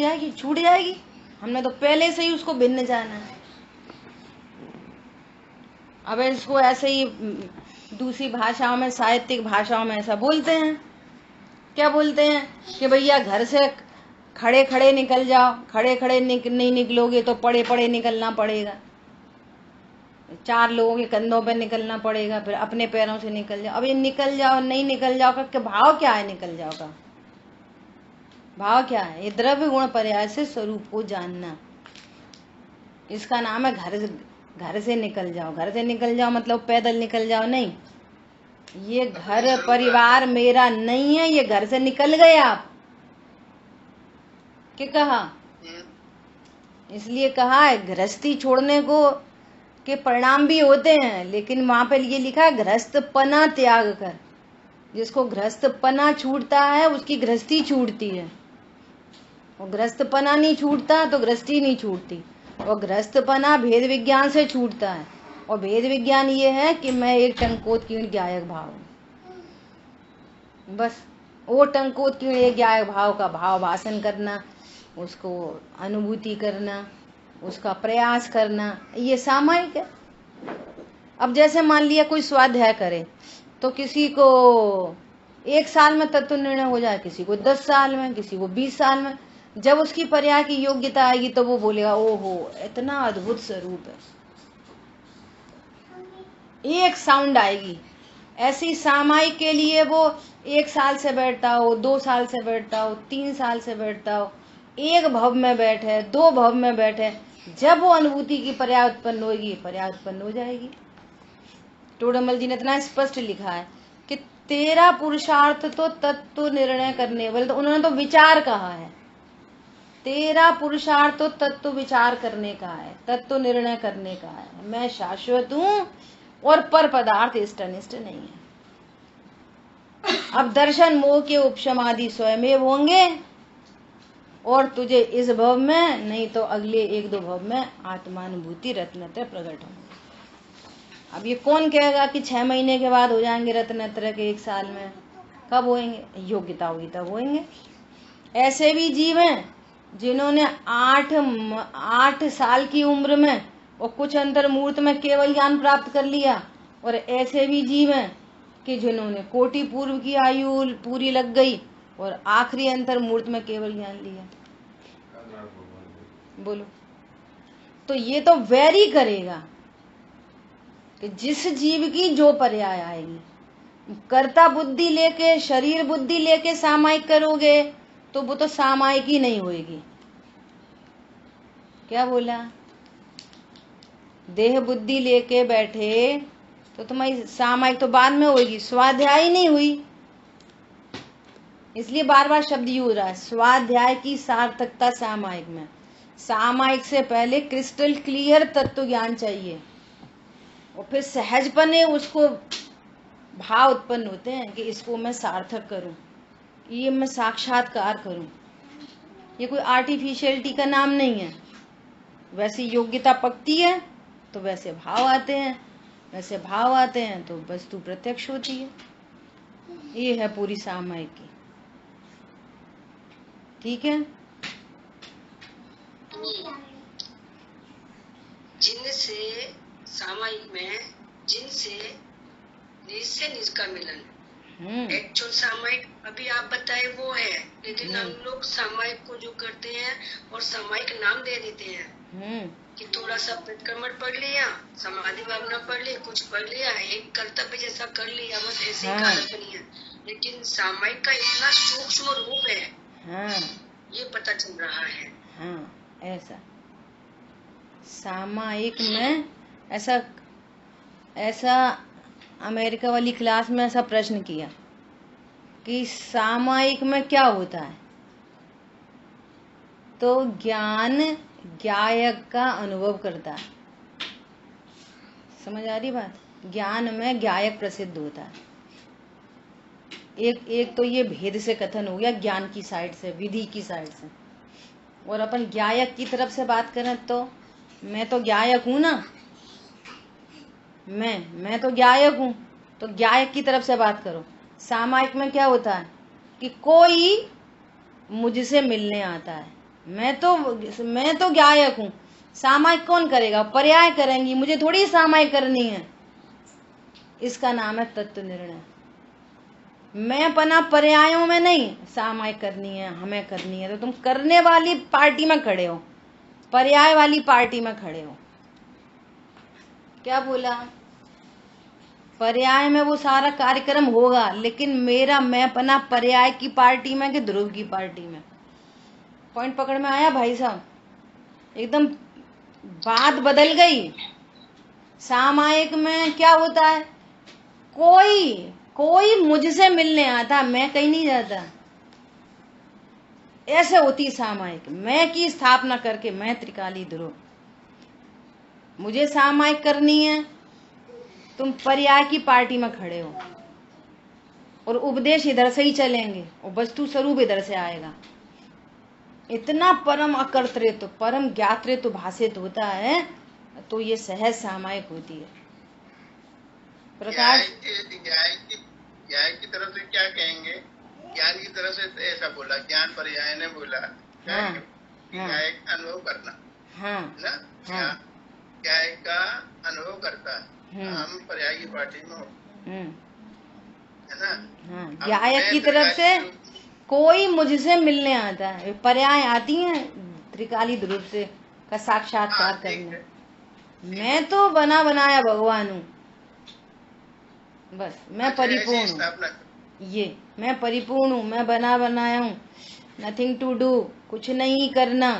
जाएगी। हमने तो पहले से ही उसको भिन्न जाना है। अब इसको ऐसे ही दूसरी भाषाओं में, साहित्यिक भाषाओं में ऐसा बोलते हैं, क्या बोलते हैं कि भैया घर से खड़े खड़े निकल जाओ, खड़े खड़े नहीं निकलोगे तो पड़े पड़े निकलना पड़ेगा, 4 लोगों के कंधों पे निकलना पड़ेगा, फिर अपने पैरों से निकल जाओ। अब ये निकल जाओ नहीं निकल जाओ का भाव क्या है? निकल जाओ का भाव क्या है? ये द्रव्य गुण पर्याय से स्वरूप को जानना, इसका नाम है घर से निकल जाओ। घर से निकल जाओ मतलब पैदल निकल जाओ नहीं, ये घर परिवार मेरा नहीं है, ये घर से निकल गए आप। क्या कहा? इसलिए कहा है गृहस्थी छोड़ने को के परिणाम भी होते हैं, लेकिन वहां पर ये लिखा है गृहस्थ पना त्याग कर। जिसको गृहस्थ पना छूटता है उसकी गृहस्थी छूटती है, और गृहस्थ पना नहीं छूटता तो गृहस्थी नहीं छूटती। और गृहस्थ पना भेद विज्ञान से छूटता है, और भेद विज्ञान ये है कि मैं एक टंकोत कीर्ण ज्ञायक भाव हूँ, बस वो टंकोत कीर्ण एक ज्ञायक भाव का भाव भाषण करना, उसको अनुभूति करना, उसका प्रयास करना, ये सामायिक है। अब जैसे मान लिया कोई स्वाध्याय करे तो किसी को 1 साल में तत्व निर्णय हो जाए, किसी को 10 साल में, किसी को 20 साल में। जब उसकी पर्याय की योग्यता आएगी तो वो बोलेगा ओहो इतना अद्भुत स्वरूप है, एक साउंड आएगी। ऐसी सामायिक के लिए वो 1 साल से बैठता हो, 2 साल से बैठता हो, 3 साल से बैठता हो, 1 भव में बैठे, 2 भव में बैठे, जब वो अनुभूति की पर्याय उत्पन्न होगी, पर्याय उत्पन्न हो जाएगी। टोडरमल जी ने इतना स्पष्ट लिखा है कि तेरा पुरुषार्थ तो तत्व निर्णय करने वाले, तो उन्होंने तो विचार कहा है, तेरा पुरुषार्थ तो तत्व विचार करने का है, तत्व निर्णय करने का है। मैं शाश्वत हूं और पर पदार्थ इष्ट अनिष्ट नहीं है। अब दर्शन मोह के उपशमादि स्वयं होंगे, और तुझे इस भव में नहीं तो अगले 1-2 भव में आत्मानुभूति रत्नत्र प्रकट होंगे। अब ये कौन कहेगा कि 6 महीने के बाद हो जाएंगे रत्नत्र के, 1 साल में? कब होंगे? योग्यता होगी तब होंगे। ऐसे भी जीव हैं जिन्होंने 8 साल की उम्र में और कुछ अंतर मुहूर्त में केवल ज्ञान प्राप्त कर लिया, और ऐसे भी जीव हैं कि जिन्होंने कोटि पूर्व की आयु पूरी लग गई और आखिरी अंतर मुहूर्त में केवल ज्ञान लिया। बोलो, तो ये तो वैरी करेगा कि जिस जीव की जो पर्याय आएगी। कर्ता बुद्धि लेके, शरीर बुद्धि लेके सामायिक करोगे तो वो तो सामायिक ही नहीं होएगी। क्या बोला? देह बुद्धि लेके बैठे तो तुम्हारी सामायिक तो बाद में होगी, स्वाध्याय नहीं हुई। इसलिए बार बार शब्द यूज हो रहा है, स्वाध्याय की सार्थकता सामायिक में। सामायिक से पहले क्रिस्टल क्लियर तत्व ज्ञान चाहिए, और फिर सहजपने उसको भाव उत्पन्न होते हैं कि इसको मैं सार्थक करूं, ये मैं साक्षात्कार करूं। ये कोई आर्टिफिशियलिटी का नाम नहीं है। वैसी योग्यता पकती है तो वैसे भाव आते हैं, वैसे भाव आते हैं तो वस्तु प्रत्यक्ष होती है। ये है पूरी सामायिक की। ठीक है। जिनसे सामायिक में जिनसे निज से निज का मिलन, एक्चुअल सामायिक अभी आप बताए वो है, लेकिन हम लोग सामायिक को जो करते हैं और सामायिक नाम दे देते हैं कि थोड़ा सा प्रतिक्रमण पढ़ लिया, समाधि भावना पढ़ ली, कुछ पढ़ लिया, एक कर्तव्य जैसा कर लिया, बस ऐसे ही कारक नहीं है। लेकिन सामायिक का इतना सूक्ष्म रूप है, ये पता चल रहा है। ऐसा सामायिक में ऐसा अमेरिका वाली क्लास में ऐसा प्रश्न किया कि सामायिक में क्या होता है, तो ज्ञान ज्ञायक का अनुभव करता है। समझ आ रही बात? ज्ञान में ज्ञायक प्रसिद्ध होता है। एक तो ये भेद से कथन हो गया, ज्ञान की साइड से, विधि की साइड से। और अपन ज्ञायक की तरफ से बात करें तो मैं तो ज्ञायक हूं ना, मैं तो ज्ञायक हूं, तो ज्ञायक की तरफ से बात करो। सामायिक में क्या होता है कि कोई मुझसे मिलने आता है, मैं तो ज्ञायक हूं। सामायिक कौन करेगा? पर्याय करेंगी, मुझे थोड़ी सामायिक करनी है। इसका नाम है तत्व निर्णय। मैं अपना पर्यायों में नहीं, सामायिक करनी है, हमें करनी है, तो तुम करने वाली पार्टी में खड़े हो, पर्याय वाली पार्टी में खड़े हो। क्या बोला? पर्याय में वो सारा कार्यक्रम होगा, लेकिन मैं अपना पर्याय की पार्टी में कि ध्रुव की पार्टी में? पॉइंट पकड़ में आया भाई साहब? एकदम बात बदल गई। सामायिक में क्या होता है? कोई मुझसे मिलने आता, मैं कहीं नहीं जाता। ऐसे होती सामायिक। मैं की स्थापना करके, मैं त्रिकाली ध्रुव, मुझे सामायिक करनी है, तुम पर्याय की पार्टी में खड़े हो, और उपदेश इधर से ही चलेंगे और वस्तु स्वरूप इधर से आएगा। इतना परम अकर्तृत्व, परम ज्ञातृत्व भाषित होता है, तो ये सहज सामायिक होती है। प्रकाश ज्ञान की तरफ से क्या कहेंगे? ज्ञान की तरफ से तो ऐसा बोला, ज्ञान पर्याय ने बोला, ज्ञायक अनुभव करना, ना? ज्ञायक का अनुभव करता है, हम पर्याय की पार्टी में हो, है ना? ज्ञायक की तरफ से कोई मुझसे मिलने आता है, पर्याय आती हैं त्रिकाली ध्रुव से का साक्षात्कार करने। मैं तो बना बनाया भगवान हूँ, बस मैं परिपूर्ण हूँ। ये मैं परिपूर्ण हूँ, मैं बना बनाया हूँ, नथिंग टू डू, कुछ नहीं करना।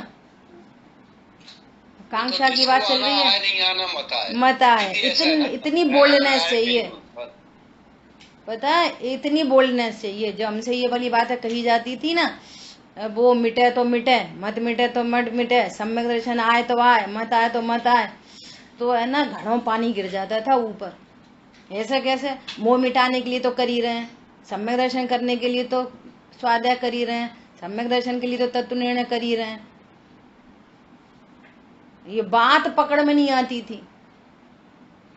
कांक्षा की बात चल रही है, मत आए। इतनी बोल्डनेस चाहिए, पता है, इतनी बोल्डनेस चाहिए। जो हमसे ये वाली बातें कही जाती थी ना, वो मिटे तो मिटे, मत मिटे तो मत मिटे, सम्यक दर्शन आए तो आए, मत आए तो मत आए, तो है ना घड़ों पानी गिर जाता था ऊपर। ऐसे कैसे? मोह मिटाने के लिए तो कर ही रहे हैं, सम्यक दर्शन करने के लिए तो स्वाध्याय कर ही रहे हैं, सम्यक दर्शन के लिए तो तत्व निर्णय कर ही रहे हैं। ये बात पकड़ में नहीं आती थी,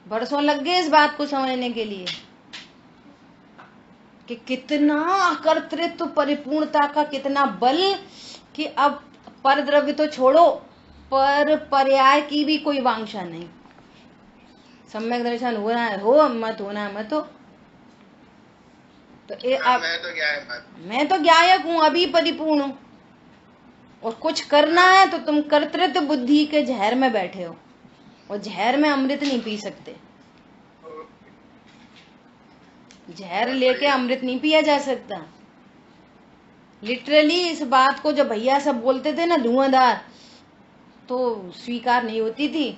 बरसों लग गए इस बात को समझने के लिए कि कितना अकर्तृत्व परिपूर्णता का कितना बल, कि अब पर द्रव्य तो छोड़ो, पर पर्याय की भी कोई वांछा नहीं। सम्यक दर्शन होना है हो, मत होना है मत हो। तो मैं तो ज्ञायक हूँ, अभी परिपूर्ण हूँ, और कुछ करना है तो तुम कर्तृत्व बुद्धि के जहर में बैठे हो, और जहर में अमृत नहीं पी सकते। जहर लेके अमृत नहीं पिया जा सकता। लिटरली इस बात को जब भैया सब बोलते थे ना धुआंधार, तो स्वीकार नहीं होती थी।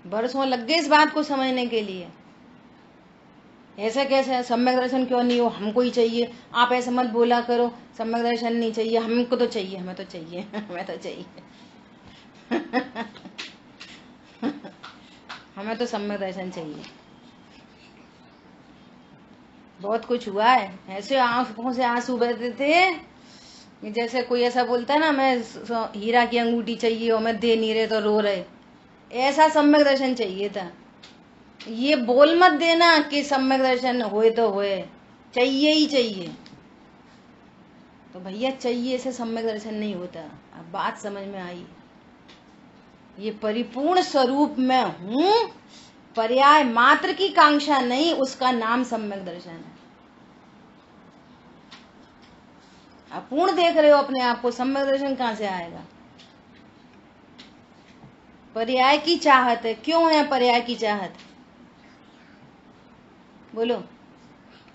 बरसों लग गए इस बात को समझने के लिए। ऐसा कैसे? सम्यक दर्शन क्यों नहीं हो? हमको ही चाहिए। आप ऐसे मत बोला करो, सम्यक दर्शन नहीं चाहिए, हमको तो चाहिए, हमें तो चाहिए, हमें तो चाहिए हमें तो सम्यक दर्शन चाहिए। बहुत कुछ हुआ है, ऐसे आंखों से आंसू बहते थे, जैसे कोई ऐसा बोलता है ना, मैं हीरा की अंगूठी चाहिए और मैं दे नहीं रहे तो रो रहे। ऐसा सम्यक दर्शन चाहिए था। ये बोल मत देना कि सम्यक दर्शन होए तो होए, चाहिए ही चाहिए। तो भैया चाहिए से सम्यक दर्शन नहीं होता। अब बात समझ में आई। ये परिपूर्ण स्वरूप में हूं, पर्याय मात्र की कांक्षा नहीं, उसका नाम सम्यक दर्शन है। अपूर्ण देख रहे हो अपने आप को, सम्यक दर्शन कहां से आएगा? पर्याय की चाहत है। क्यों है पर्याय की चाहत? बोलो।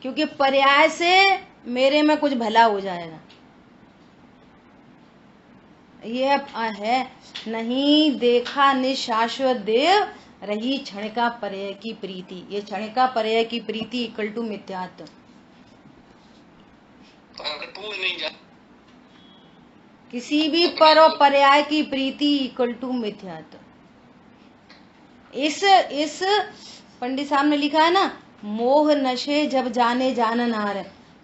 क्योंकि पर्याय से मेरे में कुछ भला हो जाएगा। ये है नहीं देखा निशाश्वत देव, रही क्षणिका पर्याय की प्रीति। ये क्षणिका पर्याय की प्रीति इक्वल टू मिथ्यात्व। किसी भी पर और पर्याय की प्रीति इक्वल टू मिथ्यात्व। इस पंडित साहब ने लिखा है ना, मोह नशे जब जाने जाननहार।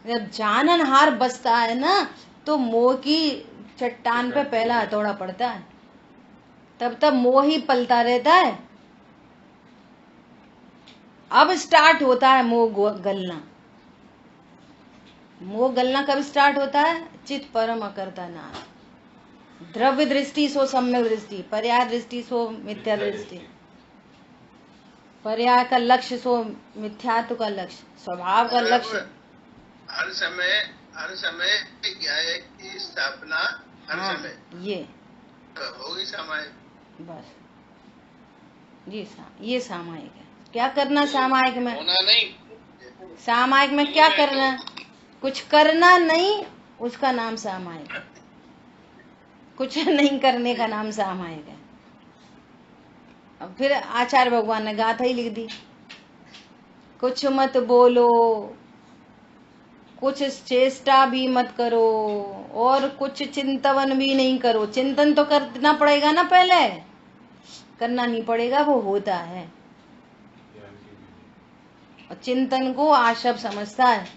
जब जाननहार बसता है ना, तो मोह की चट्टान पे पहला हथौड़ा पड़ता है, तब तक मोह ही पलता रहता है। अब स्टार्ट होता है मोह गलना। मोह गलना कब स्टार्ट होता है? चित परम अकर्ता नाश। द्रव्य दृष्टि सो सम्यक दृष्टि, पर्याय दृष्टि सो मिथ्या दृष्टि, पर्याय का लक्ष्य सो मिथ्यात्व का लक्ष्य, स्वभाव का लक्ष्य। हर समय ज्ञान की स्थापना हर समय ये होगी सामायिक। बस ये सामायिक है। क्या करना सामायिक में? होना नहीं, सामायिक में क्या करना? कुछ करना नहीं, उसका नाम सामायिक है। कुछ नहीं करने का नाम सामायिक है। अब फिर आचार्य भगवान ने गाथा ही लिख दी, कुछ मत बोलो, कुछ चेष्टा भी मत करो, और कुछ चिंतन भी नहीं करो। चिंतन तो करना पड़ेगा ना, पहले करना नहीं पड़ेगा, वो होता है। और चिंतन को आशव समझता है।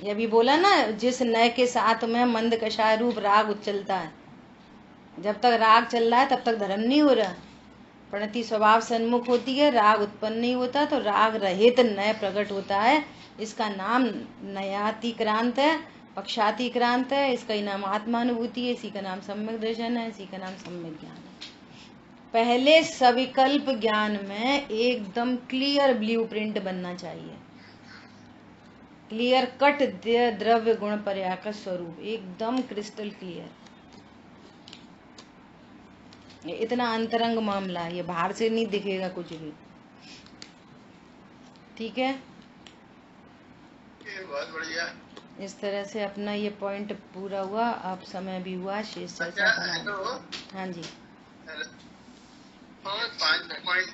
ये भी बोला ना, जिस नय के साथ में मंद कषाय रूप राग उच्चलता है। जब तक राग चल रहा है तब तक धर्म नहीं हो रहा। प्रणति स्वभाव सन्मुख होती है, राग उत्पन्न नहीं होता, तो राग रहित नय प्रकट होता है। इसका नाम नयातिक्रांत है, पक्षातिक्रांत है। इसका ही नाम आत्मानुभूति है, इसी का नाम सम्यक दर्शन है, इसी का नाम सम्यक ज्ञान है। पहले सविकल्प ज्ञान में एकदम क्लियर ब्लूप्रिंट बनना चाहिए, क्लियर कट द्रव्य गुण पर्याय का स्वरूप एकदम क्रिस्टल क्लियर। इतना अंतरंग मामला है, ये बाहर से नहीं दिखेगा कुछ भी। ठीक है, बहुत बढ़िया। इस तरह से अपना ये पॉइंट पूरा हुआ। अब समय भी हुआ, शेष चर्चा करेंगे। हाँ जी, 5 पॉइंट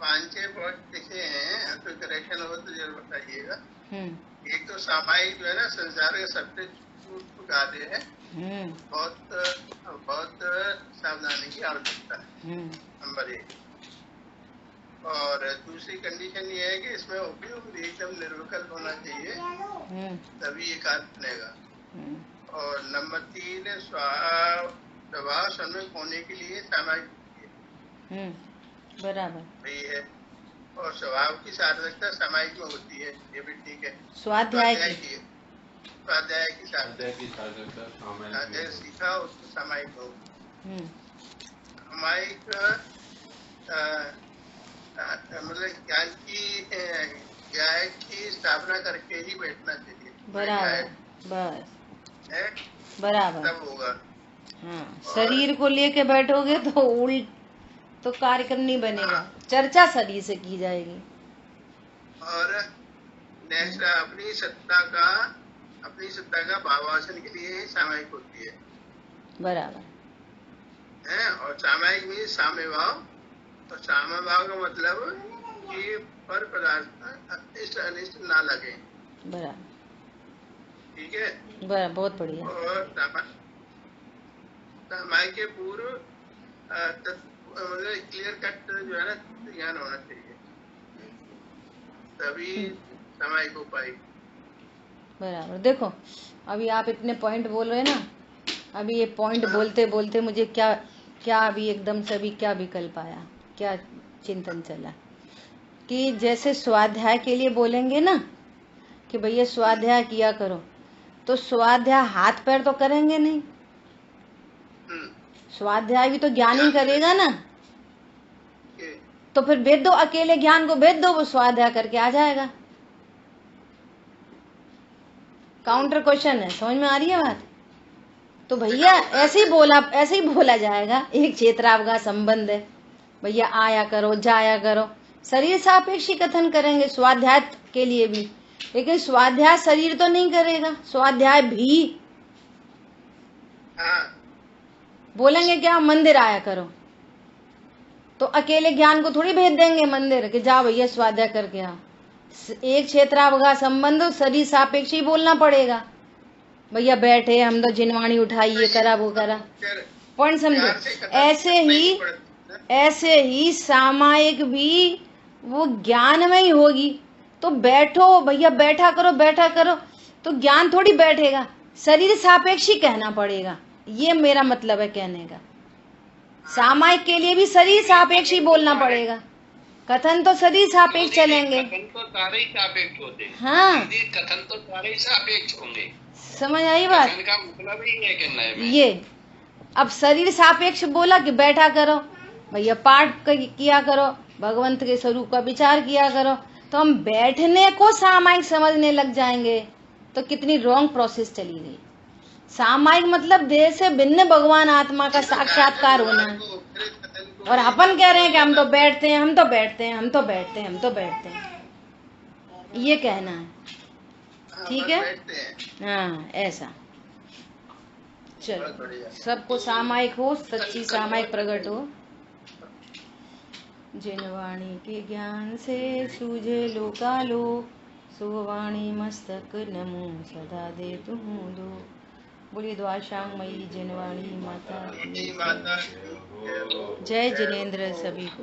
5-6 पॉइंट लिखे हैं, तो करेक्शन हो तो जरूर बताइएगा। एक तो सामायिक जो है ना, संसार के सबसे झूठ कार्य है, बहुत सावधानी की आवश्यकता है, नंबर 1। और दूसरी कंडीशन ये है कि इसमें उपयोग एकदम निर्विकल्प होना चाहिए, तभी ये कार्य बनेगा। और नंबर 3, स्वभाव सम्यक होने के लिए सामायिक बराबर ये है। और स्वभाव की सार्थकता सामायिक में होती है, ये भी ठीक है। स्वाध्याय की सार्थकता सामायिक सीखा उसको सामायिक हो। सामायिक मतलब ज्ञान की स्थापना करके ही बैठना चाहिए। बराबर, बस बराबर, तब होगा। हाँ, शरीर को लेके बैठोगे तो उल्ट तो कार्यक्रम नहीं बनेगा, चर्चा शरीर से की जाएगी। और नेक्स्ट, अपनी सत्ता का भावासन के लिए सामायिक होती है। बराबर है। और सामायिक में साम्य भाव, और साम्य भाव का मतलब कि पर पदार्थ इष्ट अनिष्ट ना लगे। बराबर, ठीक है, बराबर, बहुत बढ़िया। और सामायिक के पूर्व मतलब क्लियर कट जो है ना ज्ञान होना चाहिए, तभी सामायिक हो पाएगी। बराबर। देखो अभी आप इतने पॉइंट बोल रहे हैं ना, अभी ये पॉइंट बोलते बोलते मुझे क्या अभी एकदम से अभी क्या विकल्प आया, क्या चिंतन चला कि जैसे स्वाध्याय के लिए बोलेंगे ना कि भैया स्वाध्याय किया करो, तो स्वाध्याय हाथ पैर तो करेंगे नहीं, स्वाध्याय भी तो ज्ञान ही करेगा ना। तो फिर भेद दो, अकेले ज्ञान को भेद दो, वो स्वाध्याय करके आ जाएगा। काउंटर क्वेश्चन है, समझ में आ रही है बात? तो भैया ऐसे ही बोला जाएगा, एक क्षेत्रावगा संबंध है, भैया आया करो जाया करो, शरीर सापेक्षी कथन करेंगे स्वाध्याय के लिए भी, लेकिन स्वाध्याय शरीर तो नहीं करेगा, स्वाध्याय भी बोलेंगे क्या मंदिर आया करो, तो अकेले ज्ञान को थोड़ी भेज देंगे मंदिर कि जा भैया स्वाध्याय करके आ। एक क्षेत्रावगा संबंध शरीर सापेक्ष ही बोलना पड़ेगा, भैया बैठे हम तो जिनवाणी उठाई, ये करा वो करा, पॉइंट समझो। ऐसे ही सामायिक भी वो ज्ञान में ही होगी, तो बैठो भैया बैठा करो तो ज्ञान थोड़ी बैठेगा, शरीर सापेक्षी कहना पड़ेगा, ये मेरा मतलब है कहने का। सामायिक के लिए भी शरीर सापेक्षी बोलना पड़ेगा। कथन तो शरीर सापेक्ष चलेंगे। कथन तो सारे ही सापेक्ष होते हैं। हाँ, दीदी, कथन तो सारे ही सापेक्ष होंगे। समझ आई बात? कथन का मतलब ही है कहने में। ये अब शरीर सापेक्ष बोला कि बैठा करो भैया, पाठ किया करो, भगवंत के स्वरूप का विचार किया करो, तो हम बैठने को सामायिक समझने लग जाएंगे तो कितनी रॉन्ग प्रोसेस चली गई। सामायिक मतलब देह से भिन्न भगवान आत्मा का साक्षात्कार होना है। और अपन कह रहे हैं कि हम तो बैठते हैं, हम तो बैठते हैं, हम तो बैठते हैं, हम तो बैठते हैं, ये कहना है। ठीक है, हाँ ऐसा। चलो, सबको सामायिक हो, सच्ची सामायिक प्रकट हो। जिन वाणी के ज्ञान से सूझे लोकालो, सो वाणी मस्तक नमो सदा दे तुम दो। बोलिए द्वाशांग मई जिनवाणी माता की जय। जिनेंद्र सभी को।